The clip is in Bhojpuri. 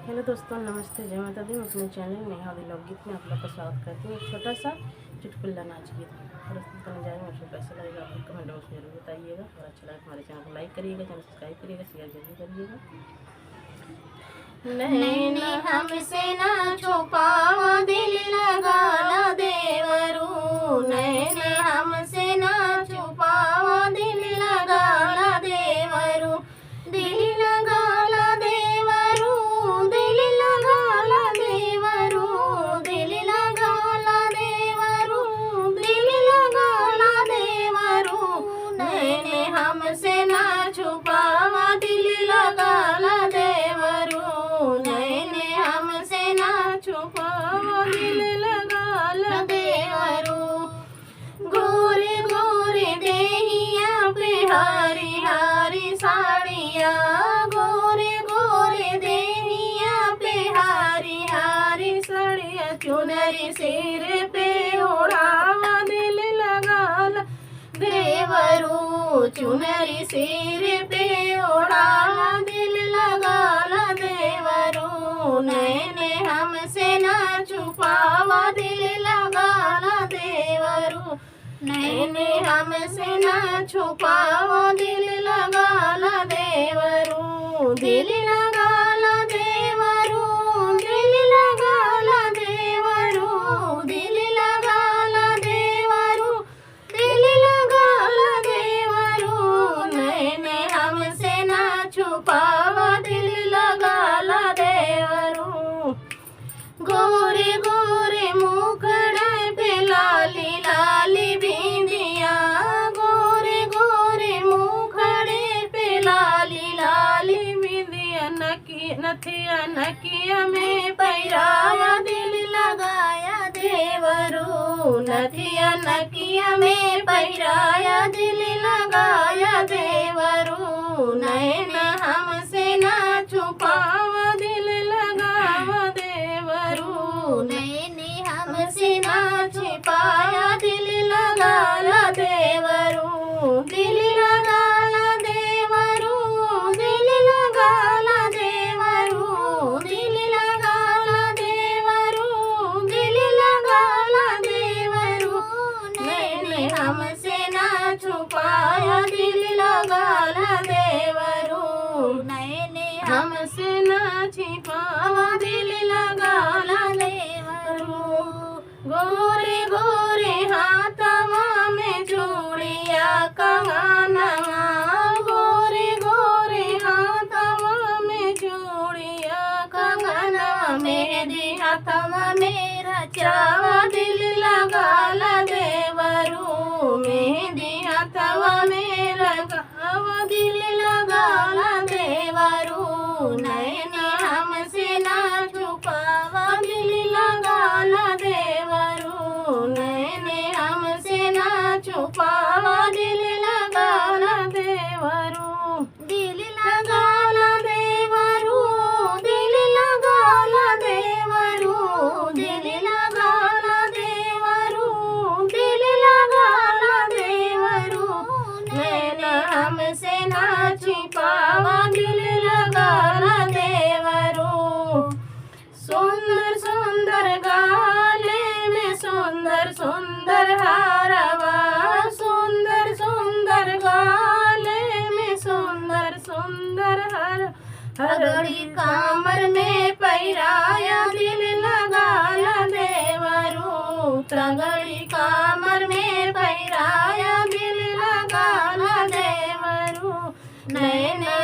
हेलो दोस्तों, नमस्ते, जय माता दी। मैं अपने चैनल नेहा लोकगीत में आप लोग का स्वागत करती हूँ। एक छोटा सा चुटकुला नाच गीत प्रस्तुत करने जा रही हूँ। आपको कैसा लगेगा आप कमेंट बॉक्स में जरूर बताइएगा, और अच्छा लगे हमारे चैनल को लाइक करिएगा, चैनल सब्सक्राइब करिएगा, शेयर जरूर करिएगा। नैने हमसे ना छुपावा दिल लगाला देवरू, नैने हमसे ना छुपावा दिल लगाला देवरू, दिल लगाला देवरू, दिल लगाला देवरू, दिल लगाला देवरू, दिल लगाला देवरू, नैने हमसे ना छुपावा दिल लगाला देवरू, नैने हमसे ना छुपावा दिल लगाला देवरू, गोरे गोरे देहिया पे हरी हरी साड़िया, गोरे गोरे देहिया पे हरी हरी साड़िया, चुनरी सिर पे ओढ़ावा दिल लगाला देवरू, चुनरी सिर पे ओढ़ावा दिल लगाला देवरू, नैने हमसे ना छुपावा दिल लगाला देवरू, नैने हमसे ना छुपावा दिल लगाला देवरू, दिल लगाला देवरू, दिल लगाला देवरू, दिल लगाला देवरू, दिल लगाला देवरू, नैने हमसे ना छुपावा दिल लगाला देवरू, गोरे गोरे मुखड़ा पे लाली लाली बिंदिया, गोरे गोरे मुखड़े पे लाली लाली बिंदिया, नथिया नकिया में पैराया दिल लगाया देवरू, नथिया नकिया में पैराया दिल लगाया देवरू, नैना हमसे ना छुपावा दिल लगावा देवरू, नैने हमसे ना छुपाया दिल लगाला देवरू, दिल लगाला देवरू, दिल लगाला देवरू, दिल लगाला देवरू, दिल लगाला देवरू, नैने हमसे ना छुपाया दिल लगाला देवरू, नैने हमसे ना छिपावा दिल लगाला देवरू, गोरे गोरे हाथवा में चूड़िया कंगनवा, गोरे गोरे हाथवा में चूड़िया कंगनवा, मेहंदी हाथवा में रचावा दिल लगाला देवरू, मेहंदी हाथवा में लगावा दिल लगाला देवरू, नैने हमसे ना छुपावा दिल लगाला देवरू, नैने हमसे ना छुपावा दिल लगाला देवरू, दिल लगाला देवरू, दिल लगाला देवरू, दिल लगाला देवरू, दिल लगाला देवरू, नैना हमसे ना छिपावा दिल लगाला देवरू, सुंदर सुंदर गाले में सुंदर सुंदर हारवा, सुंदर सुंदर गाले में सुंदर सुंदर हार, हरड़ी कामर में पैराया दिल लगाला देवरू, तगड़ी कामर में पैराया दिल लगाला देवरू, नैना